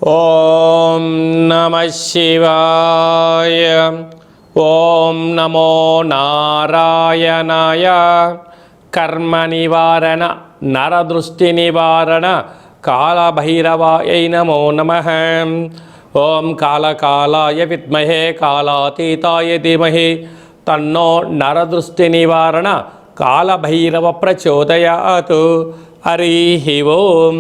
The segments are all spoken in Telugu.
ఓం నమః శివాయ. ఓం నమో నారాయణాయ. కర్మ నివారణ నరదృష్టి నివారణ కాళభైరవాయ నమో నమః. ఓం కాళకాలాయ విద్మహే కాళాతీతాయ ధీమహి తన్నో నరదృష్టి నివారణ కాళభైరవ ప్రచోదయాత్. హరి ఓం.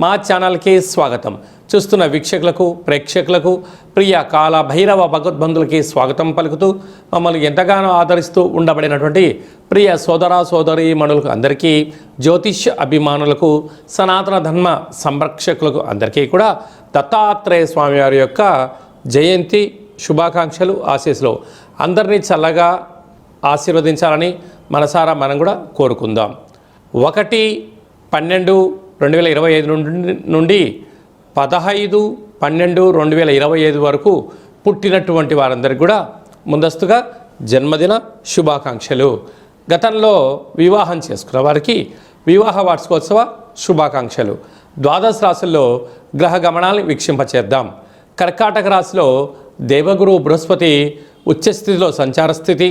మా ఛానల్కి స్వాగతం. చూస్తున్న వీక్షకులకు ప్రేక్షకులకు ప్రియ కాళభైరవ భగవద్బంధులకి స్వాగతం పలుకుతూ మమ్మల్ని ఎంతగానో ఆదరిస్తూ ఉండబడినటువంటి ప్రియ సోదర సోదరీమణులకు అందరికీ, జ్యోతిష్య అభిమానులకు, సనాతన ధర్మ సంరక్షకులకు అందరికీ కూడా దత్తాత్రేయ స్వామి వారి యొక్క జయంతి శుభాకాంక్షలు, ఆశీస్సులు. అందరినీ చల్లగా ఆశీర్వదించాలని మనసారా మనం కూడా కోరుకుందాం. 1/12/2025 నుండి 15/12/2025 వరకు పుట్టినటువంటి వారందరికీ కూడా ముందస్తుగా జన్మదిన శుభాకాంక్షలు. గతంలో వివాహం చేసుకున్న వారికి వివాహ వార్షికోత్సవ శుభాకాంక్షలు. ద్వాదశ రాశుల్లో గ్రహ గమనాలను వీక్షింపచేద్దాం. కర్కాటక రాశిలో దేవగురు బృహస్పతి ఉచ్చస్థితిలో సంచార స్థితి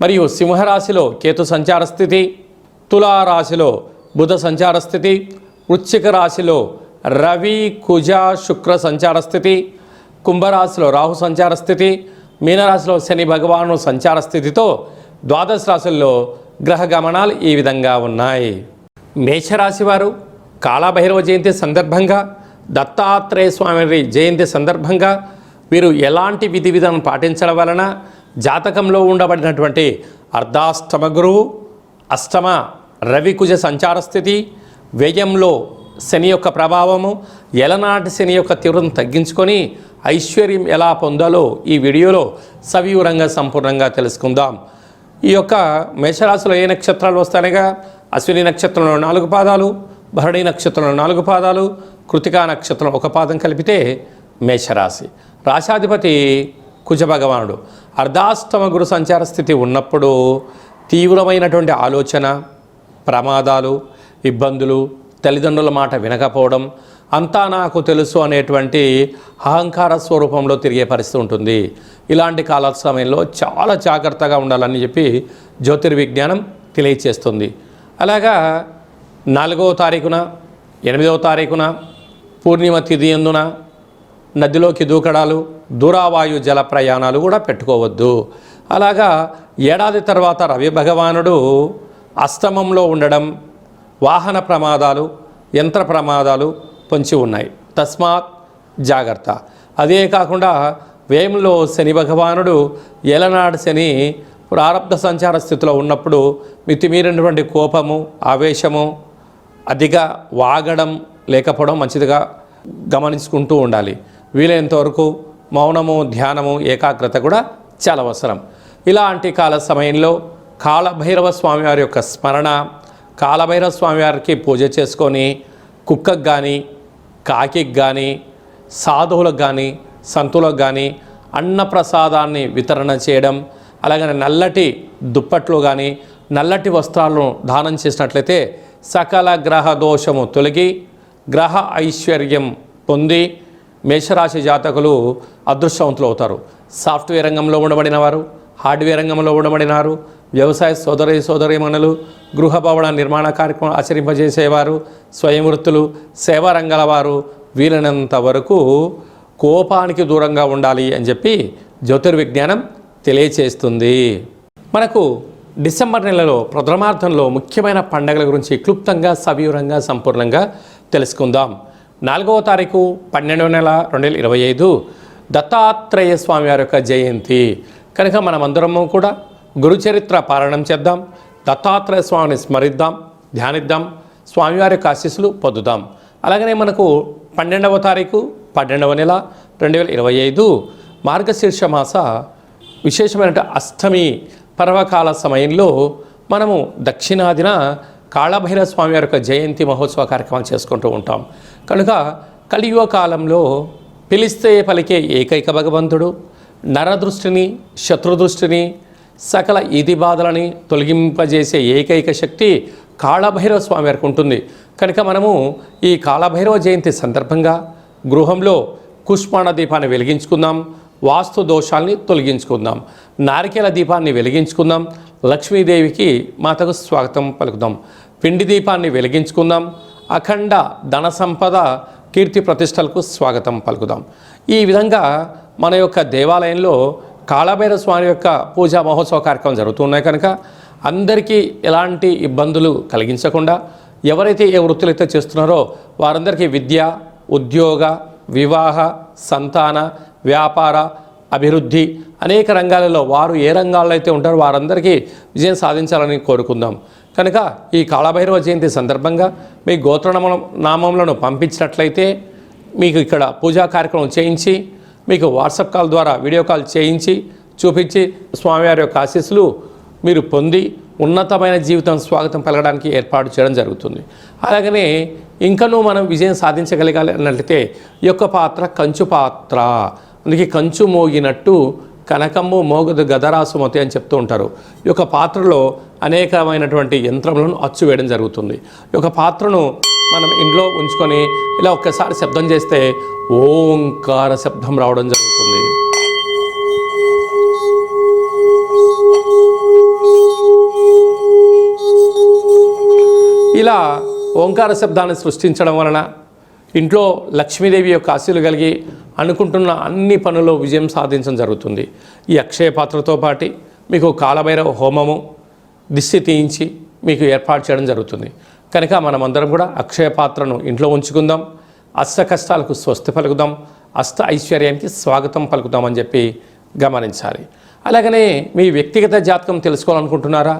మరియు సింహరాశిలో కేతు సంచార స్థితి, తులారాశిలో బుధ సంచార స్థితి, వృశ్చిక రాశిలో రవి కుజ శుక్ర సంచార స్థితి, కుంభరాశిలో రాహు సంచార స్థితి, మీనరాశిలో శని భగవాను సంచార స్థితితో ద్వాదశ రాశుల్లో గ్రహ గమనాలు ఈ విధంగా ఉన్నాయి. మేషరాశి వారు కాళభైరవ జయంతి సందర్భంగా, దత్తాత్రేయ స్వామి జయంతి సందర్భంగా వీరు ఎలాంటి విధి విధానం పాటించడం వలన జాతకంలో ఉండబడినటువంటి అర్ధాష్టమ గురువు, అష్టమ రవికుజ సంచార స్థితి, వ్యయంలో శని యొక్క ప్రభావము, ఎలనాటి శని యొక్క తీవ్రతను తగ్గించుకొని ఐశ్వర్యం ఎలా పొందాలో ఈ వీడియోలో సవివరంగా సంపూర్ణంగా తెలుసుకుందాం. ఈ యొక్క మేషరాశిలో ఏ నక్షత్రాలు వస్తాయనగా అశ్విని నక్షత్రంలో 4 పాదాలు, భరణి నక్షత్రంలో 4 పాదాలు, కృతికా నక్షత్రం 1 పాదం కలిపితే మేషరాశి. రాశాధిపతి కుజ భగవానుడు. అర్ధాష్టమ గురు సంచార స్థితి ఉన్నప్పుడు తీవ్రమైనటువంటి ఆలోచన, ప్రమాదాలు, ఇబ్బందులు, తల్లిదండ్రుల మాట వినకపోవడం, అంతా నాకు తెలుసు అనేటువంటి అహంకార స్వరూపంలో తిరిగే పరిస్థితి ఉంటుంది. ఇలాంటి కాల సమయంలో చాలా జాగ్రత్తగా ఉండాలని చెప్పి జ్యోతిర్విజ్ఞానం తెలియచేస్తుంది. అలాగా 4వ తారీఖున 8వ తారీఖున పూర్ణిమ తిథి యందున నదిలోకి దూకడాలు, దూరావాయు జల ప్రయాణాలు కూడా పెట్టుకోవద్దు. అలాగా ఏడాది తర్వాత రవి భగవానుడు అష్టమంలో ఉండడం, వాహన ప్రమాదాలు, యంత్ర ప్రమాదాలు పొంచి ఉన్నాయి. తస్మాత్ జాగ్రత్త. అదే కాకుండా వ్యయంలో శని భగవానుడు ఏలనాడు శని ప్రారబ్ధ సంచార స్థితిలో ఉన్నప్పుడు మితిమీరినటువంటి కోపము, ఆవేశము, అతిగా వాగడం లేకపోవడం మంచిదిగా గమనించుకుంటూ ఉండాలి. వీలైనంతవరకు మౌనము, ధ్యానము, ఏకాగ్రత కూడా చాలా అవసరం. ఇలాంటి కాల సమయంలో కాళభైరవ స్వామివారి యొక్క స్మరణ, కాళభైరవ స్వామివారికి పూజ చేసుకొని కుక్కకు కానీ, కాకికి కానీ, సాధువులకు కానీ, సంతులకు కానీ అన్నప్రసాదాన్ని వితరణ చేయడం, అలాగనే నల్లటి దుప్పట్లు కానీ, నల్లటి వస్త్రాలను దానం చేసినట్లయితే సకల గ్రహ దోషము తొలగి గ్రహ ఐశ్వర్యం పొంది మేషరాశి జాతకులు అదృష్టవంతులు అవుతారు. సాఫ్ట్వేర్ రంగంలో ఉండబడిన వారు, హార్డ్వేర్ రంగంలో ఉండబడినారు, వ్యవసాయ సోదరీమణులు, గృహ భవన నిర్మాణ కార్యక్రమం ఆచరింపజేసేవారు, స్వయం వృత్తులు, సేవా రంగాల వారు వీలైనంత వరకు కోపానికి దూరంగా ఉండాలి అని చెప్పి జ్యోతిర్విజ్ఞానం తెలియచేస్తుంది. మనకు డిసెంబర్ నెలలో ప్రథమార్థంలో ముఖ్యమైన పండుగల గురించి క్లుప్తంగా సవివరంగా సంపూర్ణంగా తెలుసుకుందాం. 4వ తారీఖు 12వ నెల 2025 దత్తాత్రేయ స్వామి వారి యొక్క జయంతి కనుక మనమందరము కూడా గురుచరిత్ర పారాయణం చేద్దాం, దత్తాత్రేయ స్వామిని స్మరిద్దాం, ధ్యానిద్దాం, స్వామివారి యొక్క ఆశీస్సులు పొందుదాం. అలాగనే మనకు 12వ తారీఖు 12వ నెల 2025 మార్గశీర్ష మాస విశేషమైన అష్టమి పర్వకాల సమయంలో మనము దక్షిణాదిన కాళభైరవ స్వామి వారి యొక్క జయంతి మహోత్సవ కార్యక్రమాలు చేసుకుంటూ ఉంటాం. కనుక కలియుగ కాలంలో పిలిస్తే పలికే ఏకైక భగవంతుడు, నరదృష్టిని, శత్రుదృష్టిని, సకల ఈది బాధలని తొలగింపజేసే ఏకైక శక్తి కాళభైరవ స్వామి వారికి ఉంటుంది. కనుక మనము ఈ కాళభైరవ జయంతి సందర్భంగా గృహంలో కుష్మాండ దీపాన్ని వెలిగించుకుందాం, వాస్తు దోషాల్ని తొలగించుకుందాం, నారికేల దీపాన్ని వెలిగించుకుందాం, లక్ష్మీదేవికి మాతకు స్వాగతం పలుకుదాం, పిండి దీపాన్ని వెలిగించుకుందాం, అఖండ ధన సంపద కీర్తి ప్రతిష్టలకు స్వాగతం పలుకుదాం. ఈ విధంగా మన యొక్క దేవాలయంలో కాళభైరవ స్వామి యొక్క పూజా మహోత్సవ కార్యక్రమం జరుగుతున్నాయి కనుక అందరికీ ఎలాంటి ఇబ్బందులు కలిగించకుండా ఎవరైతే ఏ వృత్తులైతే చేస్తున్నారో వారందరికీ విద్య, ఉద్యోగ, వివాహ, సంతాన, వ్యాపార, అభివృద్ధి అనేక రంగాలలో వారు ఏ రంగాల్లో అయితే ఉంటారో వారందరికీ విజయం సాధించాలని కోరుకుందాం. కనుక ఈ కాళభైరవ జయంతి సందర్భంగా మీ గోత్రనామములను పంపించినట్లయితే మీకు ఇక్కడ పూజా కార్యక్రమం చేయించి మీకు వాట్సాప్ కాల్ ద్వారా వీడియో కాల్ చేయించి చూపించి స్వామివారి యొక్క ఆశీస్సులు మీరు పొంది ఉన్నతమైన జీవితం స్వాగతం పలకడానికి ఏర్పాటు చేయడం జరుగుతుంది. అలాగనే ఇంకనూ మనం విజయం సాధించగలగాలి అన్నట్లయితే ఈ యొక్క పాత్ర కంచు పాత్ర, అందుకే కంచు మోగినట్టు కనకమ్ము మోగదు గదరాసుమతి అని చెప్తూ ఉంటారు. ఈ యొక్క పాత్రలో అనేకమైనటువంటి యంత్రములను అచ్చు వేయడం జరుగుతుంది. ఈ యొక్క పాత్రను మనం ఇంట్లో ఉంచుకొని ఇలా ఒక్కసారి శబ్దం చేస్తే ఓంకార శబ్దం రావడం జరుగుతుంది. ఇలా ఓంకార శబ్దాన్ని సృష్టించడం వలన ఇంట్లో లక్ష్మీదేవి యొక్క ఆశీలు కలిగి అనుకుంటున్న అన్ని పనుల్లో విజయం సాధించడం జరుగుతుంది. ఈ అక్షయ పాత్రతో పాటు మీకు కాళభైరవ హోమము దిష్టి తీయించి మీకు ఏర్పాటు చేయడం జరుగుతుంది. కనుక మనమందరం కూడా అక్షయ పాత్రను ఇంట్లో ఉంచుకుందాం, అష్ట కష్టాలకు స్వస్తి పలుకుదాం, అష్ట ఐశ్వర్యానికి స్వాగతం పలుకుదామని చెప్పి గమనించాలి. అలాగనే మీ వ్యక్తిగత జాతకం తెలుసుకోవాలనుకుంటున్నారా?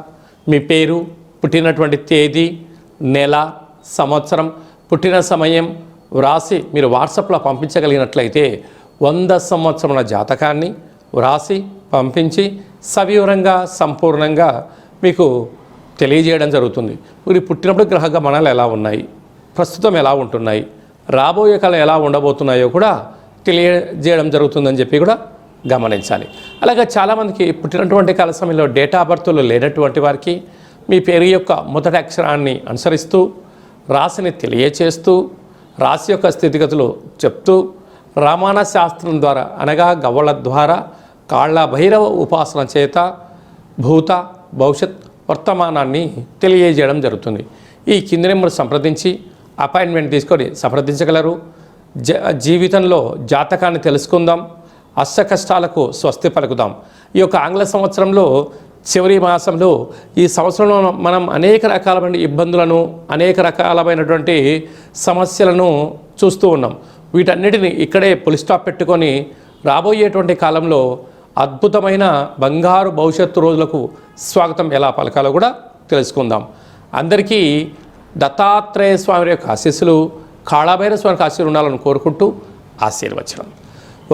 మీ పేరు, పుట్టినటువంటి తేదీ, నెల, సంవత్సరం, పుట్టిన సమయం వ్రాసి మీరు వాట్సాప్లో పంపించగలిగినట్లయితే 100 సంవత్సరముల జాతకాన్ని వ్రాసి పంపించి సవివరంగా సంపూర్ణంగా మీకు తెలియజేయడం జరుగుతుంది. మీరు పుట్టినప్పుడు గ్రహ గమనాలు ఎలా ఉన్నాయి, ప్రస్తుతం ఎలా ఉంటున్నాయి, రాబోయే కాలం ఎలా ఉండబోతున్నాయో కూడా తెలియజేయడం జరుగుతుందని చెప్పి కూడా గమనించాలి. అలాగే చాలామందికి పుట్టినటువంటి కాల సమయంలో డేటా ఆఫ్ బర్త్లు లేనటువంటి వారికి మీ పేరు యొక్క మొదటి అక్షరాన్ని అనుసరిస్తూ రాశిని తెలియచేస్తూ రాశి యొక్క స్థితిగతులు చెప్తూ రామాన శాస్త్రం ద్వారా అనగా గవ్వల ద్వారా కాళభైరవ ఉపాసన చేత భూత భవిష్యత్ వర్తమానాన్ని తెలియజేయడం జరుగుతుంది. ఈ కింది నెంబర్ సంప్రదించి అపాయింట్మెంట్ తీసుకొని సంప్రదించగలరు. జీవితంలో జాతకాన్ని తెలుసుకుందాం, అష్ట కష్టాలకు స్వస్తి పలుకుదాం. ఈ యొక్క ఆంగ్ల సంవత్సరంలో చివరి మాసంలో ఈ సంవత్సరంలో మనం అనేక రకాలైన ఇబ్బందులను అనేక రకాలమైనటువంటి సమస్యలను చూస్తూ ఉన్నాం. వీటన్నిటిని ఇక్కడే పులి స్టాప్ పెట్టుకొని రాబోయేటువంటి కాలంలో అద్భుతమైన బంగారు భవిష్యత్తు రోజులకు స్వాగతం ఎలా పలకాలో కూడా తెలుసుకుందాం. అందరికీ దత్తాత్రేయ స్వామి యొక్క ఆశీస్సులు, కాళభైరవ స్వామి ఆశీస్సులు ఉండాలని కోరుకుంటూ ఆశీర్వచనం.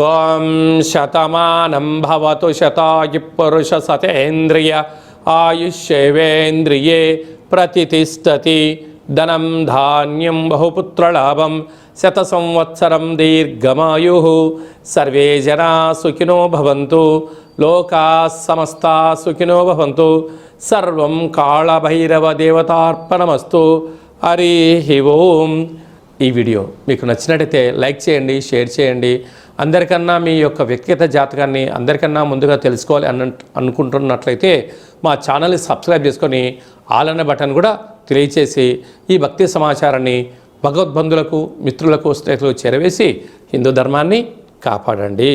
ఓం శతమానం భవతు శతాయు పురుష సతేంద్రియ ఆయుష్యేవేంద్రియే ప్రతిష్టతి. ధనం ధాన్యం బహుపుత్రలాభం శత సంవత్సరం దీర్ఘమాయు. సర్వే జనా సుఖినో భవంతు, లోకా సమస్తా సుఖినో భవంతు. సర్వం కాళభైరవ దేవతార్పణమస్తు. హరి ఓం. ఈ వీడియో మీకు నచ్చినట్టయితే లైక్ చేయండి, షేర్ చేయండి. అందరికన్నా మీ యొక్క వ్యక్తిగత జాతకాన్ని అందరికన్నా ముందుగా తెలుసుకోవాలి అనుకుంటున్నట్లయితే మా ఛానల్ని సబ్స్క్రైబ్ చేసుకొని ఆల్ అనే బటన్ కూడా తెలియచేసి ఈ భక్తి సమాచారాన్ని భగవద్బంధులకు, మిత్రులకు, స్నేహితులకు చేరవేసి హిందూ ధర్మాన్ని కాపాడండి.